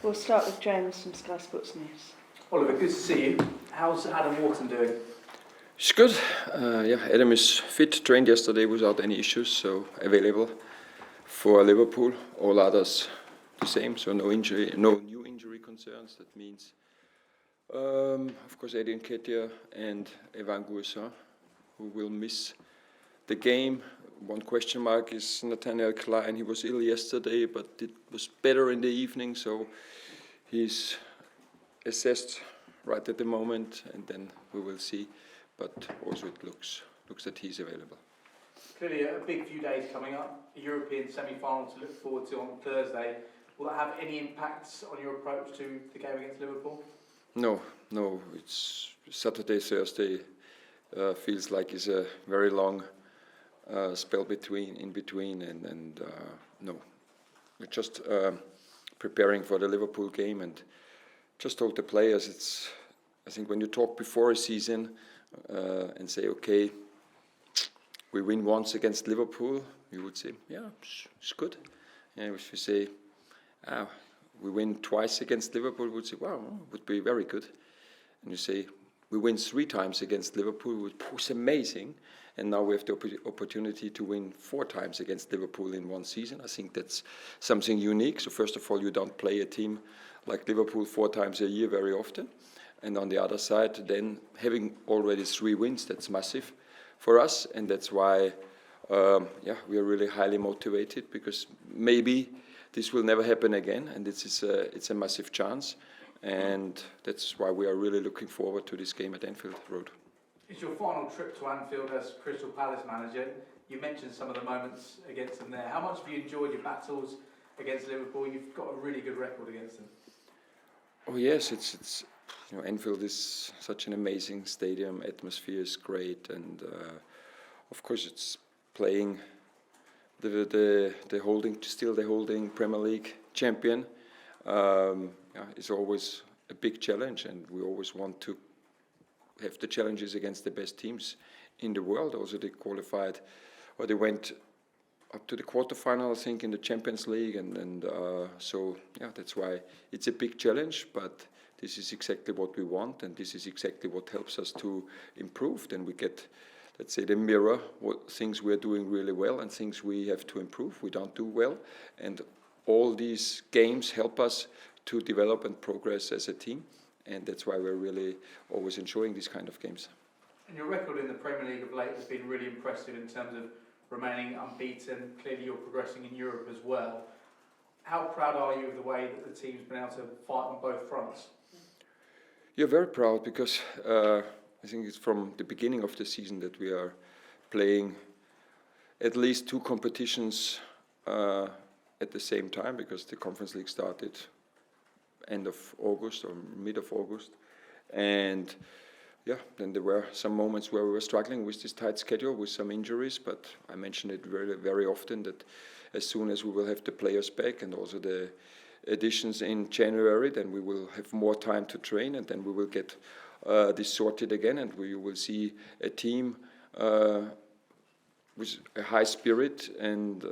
We'll start with James from Sky Sports News. Oliver, good to see you. How's Adam Wharton doing? It's good. Adam is fit, trained yesterday without any issues, so available for Liverpool. All others the same, so no new injury concerns. That means, of course, Nketiah and Evan Guessa, who will miss the game. One question mark is Nathaniel Klein. He was ill yesterday, but it was better in the evening, so he's assessed right at the moment, and then we will see. But also it looks that he's available. Clearly a big few days coming up, a European semi-final to look forward to on Thursday. Will that have any impacts on your approach to the game against Liverpool? No. It's Saturday, Thursday. Feels like it's a very long spell in between, and no. We're just preparing for the Liverpool game, and just told the players, I think when you talk before a season and say, okay, we win once against Liverpool, you would say, yeah, it's good. And if you say, we win twice against Liverpool, we would say, wow, it would be very good. And you say, we win 3 times against Liverpool, it was amazing. And now we have the opportunity to win 4 times against Liverpool in one season. I think that's something unique. So first of all, you don't play a team like Liverpool 4 times a year very often. And on the other side, then having already 3 wins, that's massive for us. And that's why, we are really highly motivated, because maybe this will never happen again. And it's a massive chance. And that's why we are really looking forward to this game at Anfield Road. It's your final trip to Anfield as Crystal Palace manager. You mentioned some of the moments against them there. How much have you enjoyed your battles against Liverpool? You've got a really good record against them. Oh yes, it's Anfield is such an amazing stadium. Atmosphere is great, and of course it's playing the holding Premier League champion. It's always a big challenge, and we always want to have the challenges against the best teams in the world. Also, they qualified, or they went up to the quarterfinal, I think, in the Champions League, and that's why it's a big challenge. But this is exactly what we want, and this is exactly what helps us to improve. Then we get, let's say, the mirror, what things we are doing really well and things we have to improve, we don't do well, and all these games help us to develop and progress as a team. And that's why we're really always enjoying these kind of games. And your record in the Premier League of late has been really impressive in terms of remaining unbeaten. Clearly you're progressing in Europe as well. How proud are you of the way that the team's been able to fight on both fronts? You're very proud, because I think it's from the beginning of the season that we are playing at least 2 competitions at the same time, because the Conference League started end of August or mid of August, and then there were some moments where we were struggling with this tight schedule with some injuries, but I mentioned it very, very often that as soon as we will have the players back and also the additions in January, then we will have more time to train, and then we will get this sorted again, and we will see a team with a high spirit and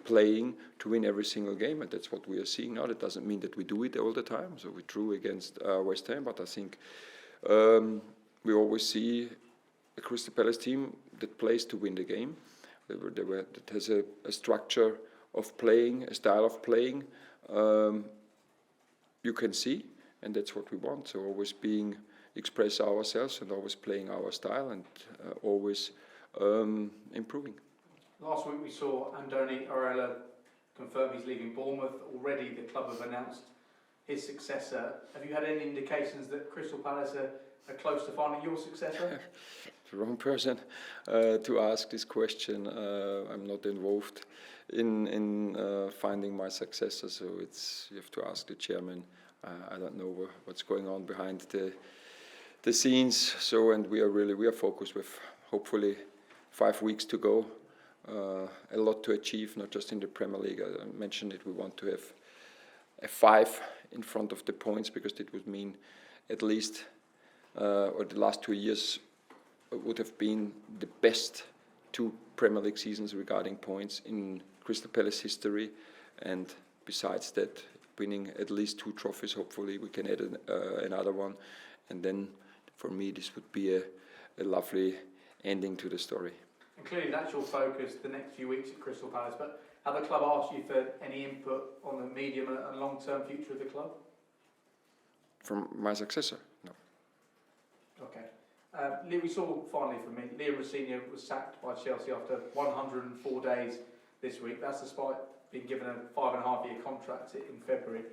playing to win every single game, and that's what we are seeing now. That doesn't mean that we do it all the time. So we drew against West Ham, but I think we always see a Crystal Palace team that plays to win the game. That has a structure of playing, a style of playing you can see, and that's what we want. So always express ourselves and always playing our style and always improving. Last week we saw Andoni Iraola confirm he's leaving Bournemouth. Already the club have announced his successor. Have you had any indications that Crystal Palace are close to finding your successor? The wrong person to ask this question. I'm not involved in finding my successor, so you have to ask the chairman. I don't know what's going on behind the scenes. So, and we are focused with hopefully 5 weeks to go. A lot to achieve, not just in the Premier League. I mentioned it. We want to have a 5 in front of the points, because it would mean at least, or the last 2 years would have been the best 2 Premier League seasons regarding points in Crystal Palace history. And besides that, winning at least 2 trophies. Hopefully we can add another one, and then for me this would be a lovely ending to the story. And clearly that's your focus the next few weeks at Crystal Palace, but have the club asked you for any input on the medium and long-term future of the club? From my successor? No. Okay. We saw finally from me, Liam Rosenior was sacked by Chelsea after 104 days this week. That's despite being given a 5.5-year contract in February.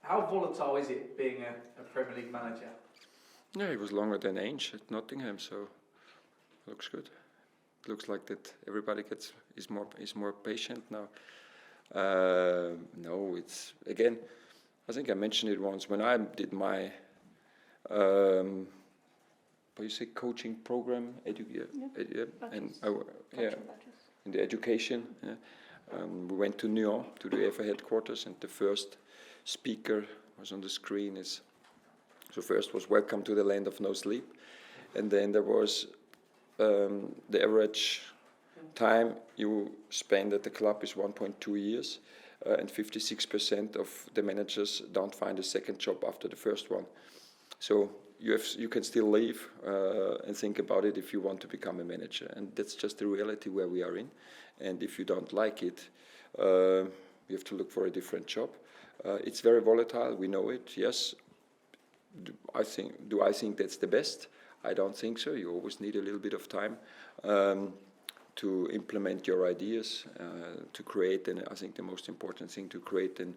How volatile is it being a Premier League manager? Yeah, he was longer than Ainge at Nottingham, so looks good. Looks like that everybody is more patient now. No, it's again. I think I mentioned it once when I did my what you say, coaching program, and in the education. We went to Nyon, to the UEFA headquarters, and the first speaker was on the screen. So first was welcome to the land of no sleep, and then there was the average time you spend at the club is 1.2 years, and 56% of the managers don't find a second job after the first one. So you can still leave and think about it if you want to become a manager, and that's just the reality where we are in. And if you don't like it, you have to look for a different job. It's very volatile. We know it. Yes. Do I think that's the best? I don't think so. You always need a little bit of time to implement your ideas, to create, and I think the most important thing, to create an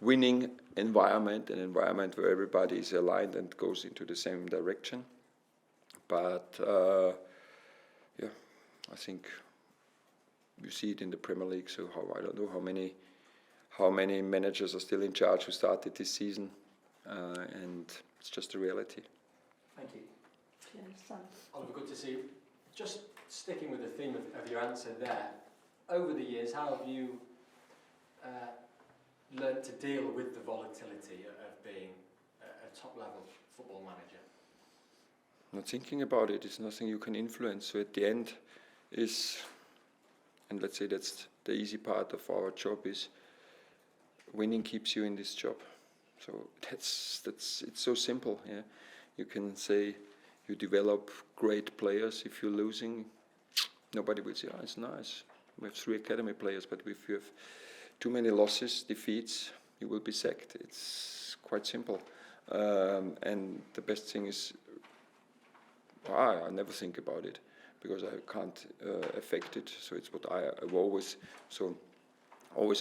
winning environment, an environment where everybody is aligned and goes into the same direction. But yeah, I think you see it in the Premier League. So I don't know how many managers are still in charge who started this season, and it's just a reality. Thank you. Oliver, good to see you. Just sticking with the theme of your answer there, over the years, how have you learned to deal with the volatility of being a top-level football manager? Not thinking about it. It's nothing you can influence. So at the end is, and let's say that's the easy part of our job, is winning keeps you in this job. So that's it's so simple. Yeah, you can say you develop great players. If you're losing, nobody will say, "Oh, it's nice. We have 3 academy players," but if you have too many losses, defeats, you will be sacked. It's quite simple. And the best thing is, I never think about it because I can't affect it. So it's what I've always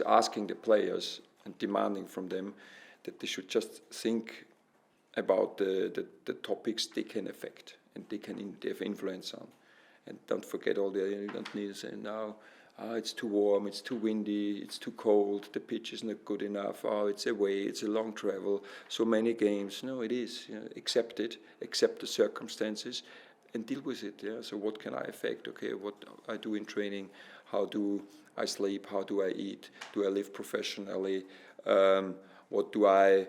asking the players and demanding from them that they should just think about the topics they can affect and they have influence on. And don't forget you don't need to say now, it's too warm, it's too windy, it's too cold, the pitch is not good enough, it's away, it's a long travel, so many games. No, it is. Accept it, accept the circumstances, and deal with it. Yeah. So what can I affect? Okay, what I do in training, how do I sleep, how do I eat, do I live professionally, what do I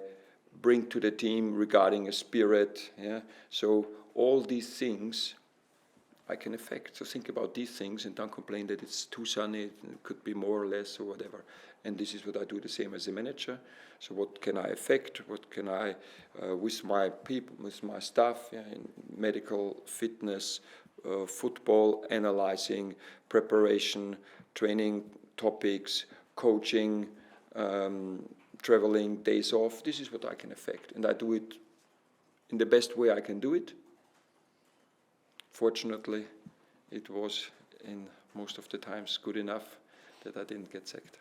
bring to the team regarding a spirit? Yeah. So all these things I can affect. So think about these things and don't complain that it's too sunny, it could be more or less or whatever. And this is what I do the same as a manager. So what can I affect? What can I, with my people, with my staff, in medical, fitness, football, analyzing, preparation, training topics, coaching, traveling, days off. This is what I can affect. And I do it in the best way I can do it. Fortunately, it was in most of the times good enough that I didn't get sacked.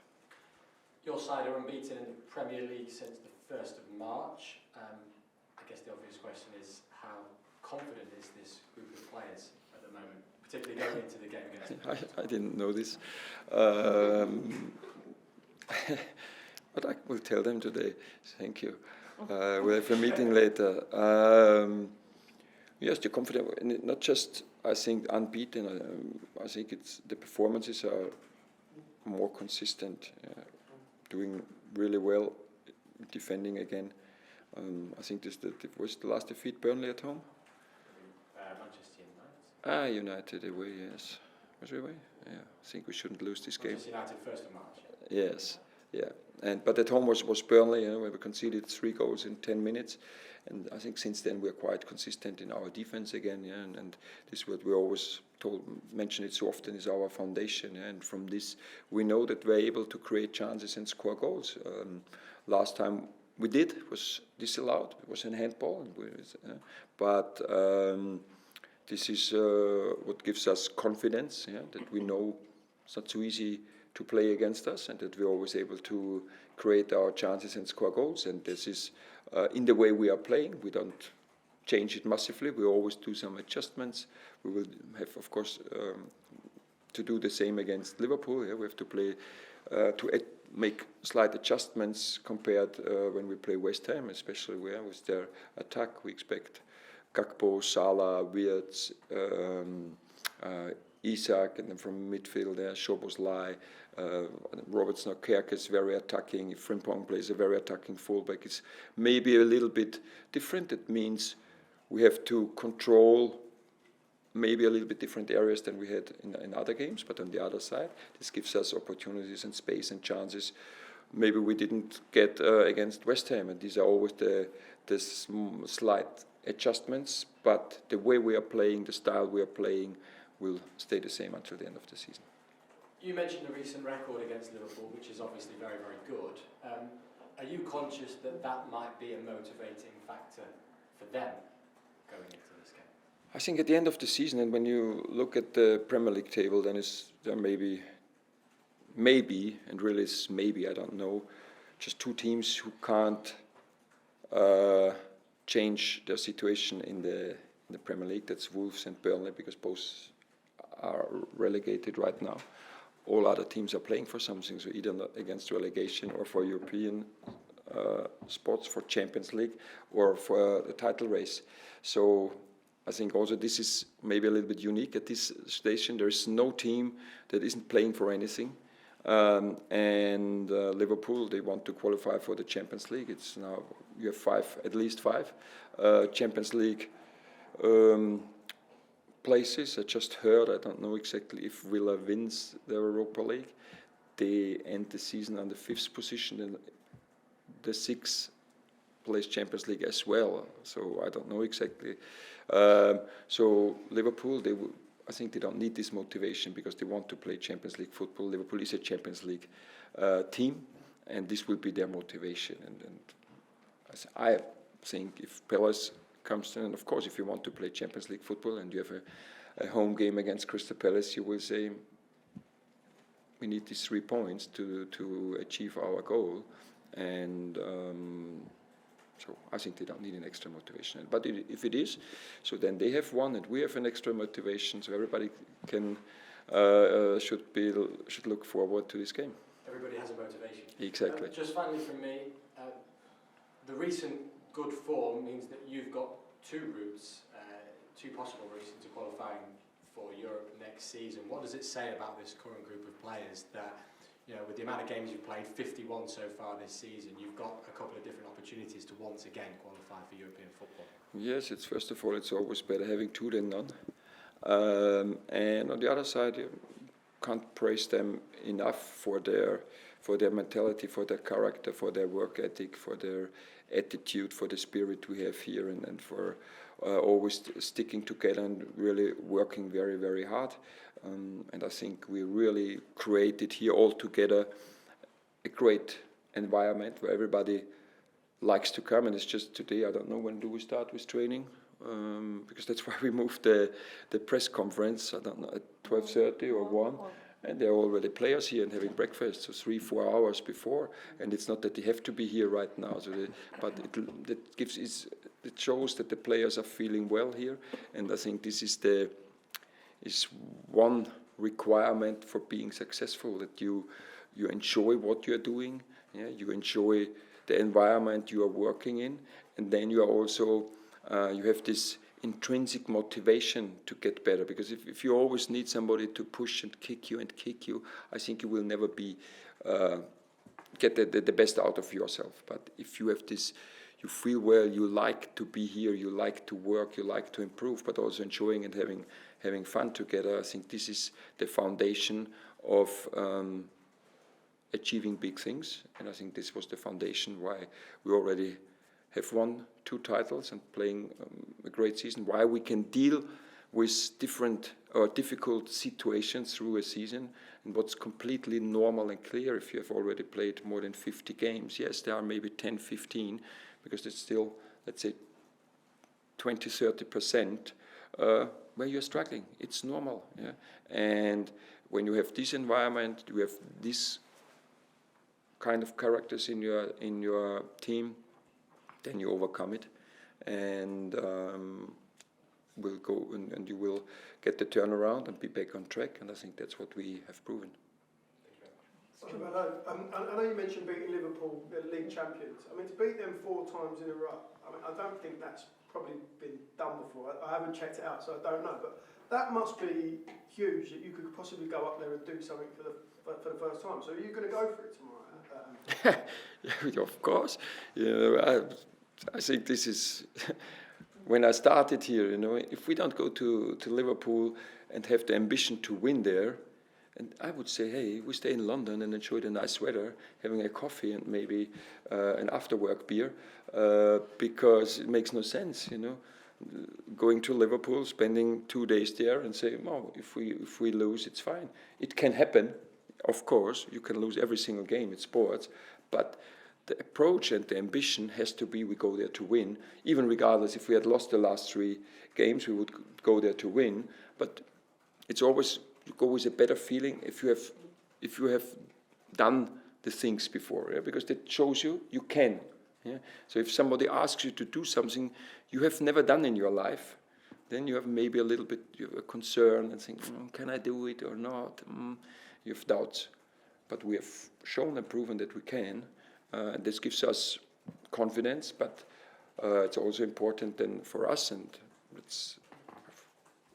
Your side are unbeaten in the Premier League since the 1st of March. I guess the obvious question is, how confident is this group of players at the moment, particularly going into the game against I didn't know this. But I will tell them today. Thank you. We'll have a meeting later. Yes, the confidence, not just, I think, unbeaten. I think the performances are more consistent, doing really well, defending again. I think this was the last defeat, Burnley at home? Manchester United. United away, yes. Was it away? Yeah, I think we shouldn't lose this game. Manchester United 1st of March. Yes, yeah. But at home was Burnley, where we conceded 3 goals in 10 minutes. And I think since then we're quite consistent in our defense again, and this is what we always mention it so often is our foundation, and from this we know that we're able to create chances and score goals. Last time we did was disallowed, it was in handball, but this is what gives us confidence, that we know it's not so easy to play against us, and that we're always able to create our chances and score goals. And this is in the way we are playing. We don't change it massively. We always do some adjustments. We will have, of course, to do the same against Liverpool. We have to play make slight adjustments compared when we play West Ham, especially with their attack. We expect Gakpo, Salah, Wirtz, Isak, and then from midfield there, Szoboszlai, Robertson, Kerk is very attacking. If Frimpong plays a very attacking fullback, it's maybe a little bit different. It means we have to control maybe a little bit different areas than we had in other games, but on the other side, this gives us opportunities and space and chances maybe we didn't get against West Ham, and these are always the slight adjustments, but the way we are playing, the style we are playing will stay the same until the end of the season. You mentioned the recent record against Liverpool, which is obviously very, very good. Are you conscious that that might be a motivating factor for them going into this game? I think at the end of the season, and when you look at the Premier League table, then there maybe, and really it's maybe, I don't know, just 2 teams who can't change their situation in the Premier League. That's Wolves and Burnley, because both are relegated right now. All other teams are playing for something, so either against relegation or for European spots, for Champions League or for the title race. So I think also this is maybe a little bit unique at this station. There is no team that isn't playing for anything. And Liverpool, they want to qualify for the Champions League. It's now, you have at least five Champions League places. I just heard, I don't know exactly if Villa wins the Europa League. They end the season on the 5th position, and the 6th place Champions League as well. So I don't know exactly. So Liverpool, I think they don't need this motivation because they want to play Champions League football. Liverpool is a Champions League team, and this will be their motivation. And I think if Palace comes in, and of course if you want to play Champions League football and you have a home game against Crystal Palace, you will say we need these 3 points to achieve our goal. And so I think they don't need an extra motivation. But if it is, so then they have one and we have an extra motivation. So everybody can should look forward to this game. Everybody has a motivation. Exactly. Just finally from me, the recent good form means that you've got 2 routes, 2 possible routes into qualifying for Europe next season. What does it say about this current group of players that, you know, with the amount of games you've played, 51 so far this season, you've got a couple of different opportunities to once again qualify for European football? Yes, it's first of all, it's always better having 2 than none. And on the other side, you can't praise them enough for their mentality, for their character, for their work ethic, for their attitude, for the spirit we have here, and for always sticking together and really working very, very hard. And I think we really created here all together a great environment where everybody likes to come. And it's just today, I don't know, when do we start with training? Because that's why we moved the press conference, I don't know, at 12:30 or 1. And there are already players here and having breakfast, so 3-4 hours before. And it's not that they have to be here right now. So it shows that the players are feeling well here. And I think this is one requirement for being successful, that you enjoy what you're doing, you enjoy the environment you are working in, and then you are also you have this intrinsic motivation to get better. Because if you always need somebody to push and kick you, I think you will never get the best out of yourself. But if you have this, you feel well, you like to be here, you like to work, you like to improve, but also enjoying and having fun together. I think this is the foundation of achieving big things, and I think this was the foundation why we already have won 2 titles and playing a great season, why we can deal with different or difficult situations through a season, and what's completely normal and clear if you have already played more than 50 games. Yes, there are maybe 10, 15, because it's still, let's say, 20, 30% where you're struggling. It's normal, yeah. And when you have this environment, you have this kind of characters in your team, then you overcome it, and will go and you will get the turnaround and be back on track. And I think that's what we have proven. I know you mentioned beating Liverpool, the league champions. I mean, to beat them 4 times in a row, I mean, I don't think that's probably been done before. I haven't checked it out, so I don't know. But that must be huge, that you could possibly go up there and do something for the first time. So are you going to go for it tomorrow? Yeah, of course. I think this is when I started here. If we don't go to Liverpool and have the ambition to win there, and I would say, hey, we stay in London and enjoy the nice weather, having a coffee and maybe an after-work beer, because it makes no sense, going to Liverpool, spending 2 days there, and say, oh, if we lose, it's fine. It can happen, of course. You can lose every single game. It's sports, but the approach and the ambition has to be we go there to win. Even regardless if we had lost the last 3 games, we would go there to win. But it's always you go with a better feeling if you have done the things before, yeah? Because that shows you can. Yeah? So if somebody asks you to do something you have never done in your life, then you have maybe a little bit a concern and think, can I do it or not? You have doubts. But we have shown and proven that we can, and this gives us confidence, but it's also important then for us, and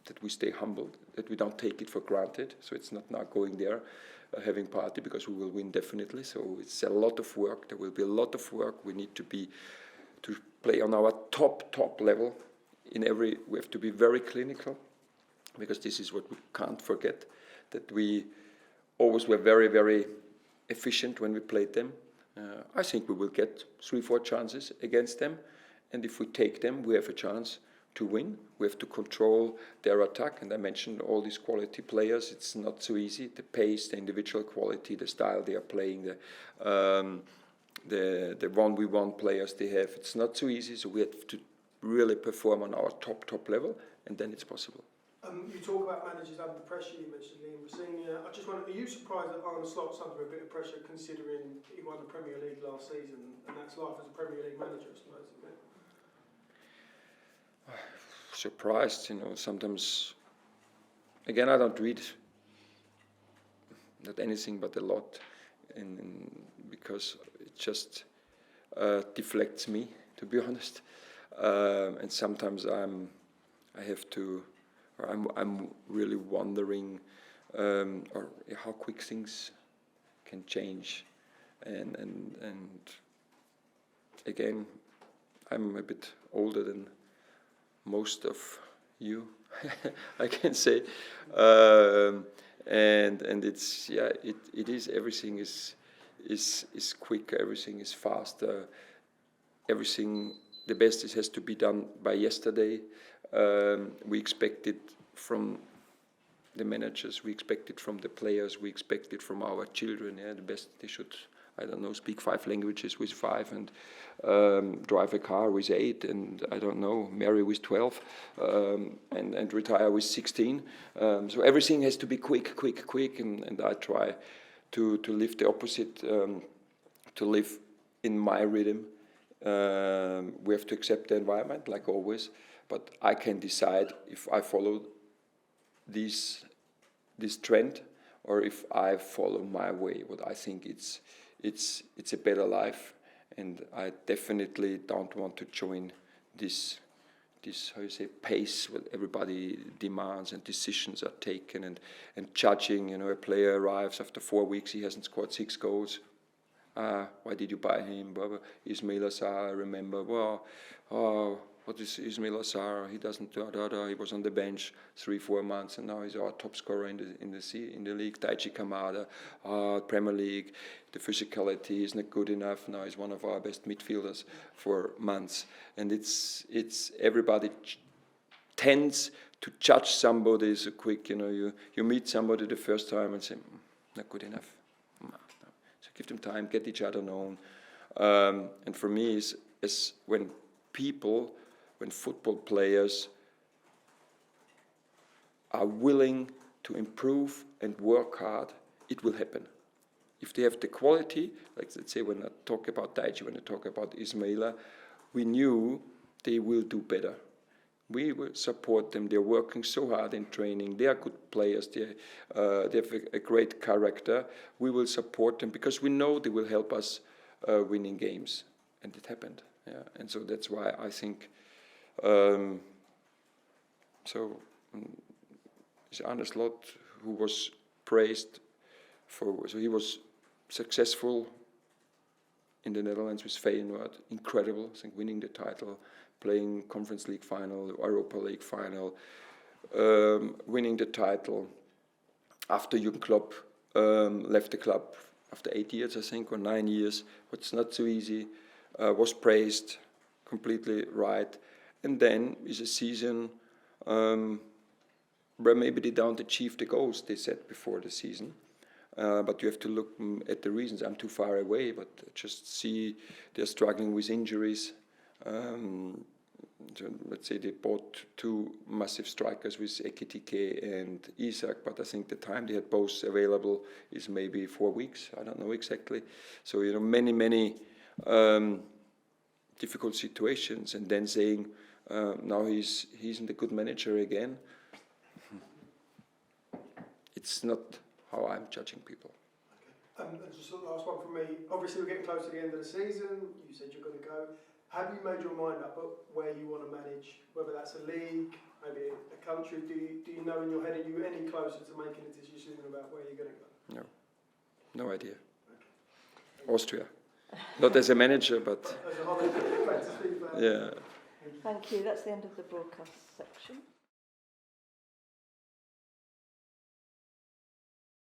that we stay humble, that we don't take it for granted. So it's not now going there, having party, because we will win definitely. So it's a lot of work. There will be a lot of work. We need to play on our top level. We have to be very clinical, because this is what we can't forget, that we always were very, very efficient when we played them. I think we will get 3-4 chances against them, and if we take them, we have a chance to win. We have to control their attack, and I mentioned all these quality players. It's not so easy. The pace, the individual quality, the style they are playing, the 1v1 players they have. It's not so easy. So we have to really perform on our top level, and then it's possible. You talk about managers under pressure. You mentioned Liam Senior. I just wonder, are you surprised that Arne Slot's under a bit of pressure, considering he won the Premier League last season, and that's life as a Premier League manager, I suppose, isn't it? Surprised, sometimes. Again, I don't read not anything but a lot, because it just deflects me, to be honest. And sometimes I'm really wondering how quick things can change, and again, I'm a bit older than most of you, I can say, and it's it is, everything is quicker, everything is faster, everything, the best has to be done by yesterday. We expect it from the managers, we expect it from the players, we expect it from our children. Yeah, the best, they should, I don't know, speak 5 languages with 5, and drive a car with 8, and I don't know, marry with 12, and retire with 16. So everything has to be quick, and I try to live the opposite, to live in my rhythm. We have to accept the environment, like always, but I can decide if I follow this trend, or if I follow my way, what I think it's a better life, and I definitely don't want to join this how you say, pace what everybody demands, and decisions are taken, and judging. A player arrives after 4 weeks, he hasn't scored 6 goals. Why did you buy him? Ismail Assar, I remember. Well, what is Ismail Assar? He doesn't he was on the bench 3-4 months, and now he's our top scorer in the league. Daichi Kamada, Premier League. The physicality is not good enough. Now he's one of our best midfielders for months, and it's everybody tends to judge somebody so quick. You meet somebody the first time and say, not good enough. No. So give them time, get each other known, and for me, is when football players are willing to improve and work hard, it will happen. If they have the quality, like let's say when I talk about Daichi, when I talk about Ismaila, we knew they will do better. We will support them. They're working so hard in training. They are good players. They have a great character. We will support them because we know they will help us winning games. And it happened. Yeah. And so that's why I think it's Anders Lot who was praised so he was successful in the Netherlands with Feyenoord, incredible, I think, winning the title, playing Conference League final, Europa League final, winning the title after Jürgen Klopp left the club after 8 years, I think, or 9 years. It's not so easy. Was praised, completely right. And then is a season where maybe they don't achieve the goals they set before the season. But you have to look at the reasons. I'm too far away, but just see they're struggling with injuries. So let's say they bought 2 massive strikers with Nketiah and Isak, but I think the time they had both available is maybe 4 weeks. I don't know exactly. So many difficult situations, and then saying now he's isn't a good manager again. It's not how I'm judging people. Okay. And just the last one from me. Obviously, we're getting close to the end of the season. You said you're going to go. Have you made your mind up where you want to manage, whether that's a league, maybe a country? Do you know in your head, are you any closer to making a decision about where you're going to go? No idea. Okay. Austria. Not as a manager, but... As a holiday, practice. Yeah. Thank you. That's the end of the broadcast section.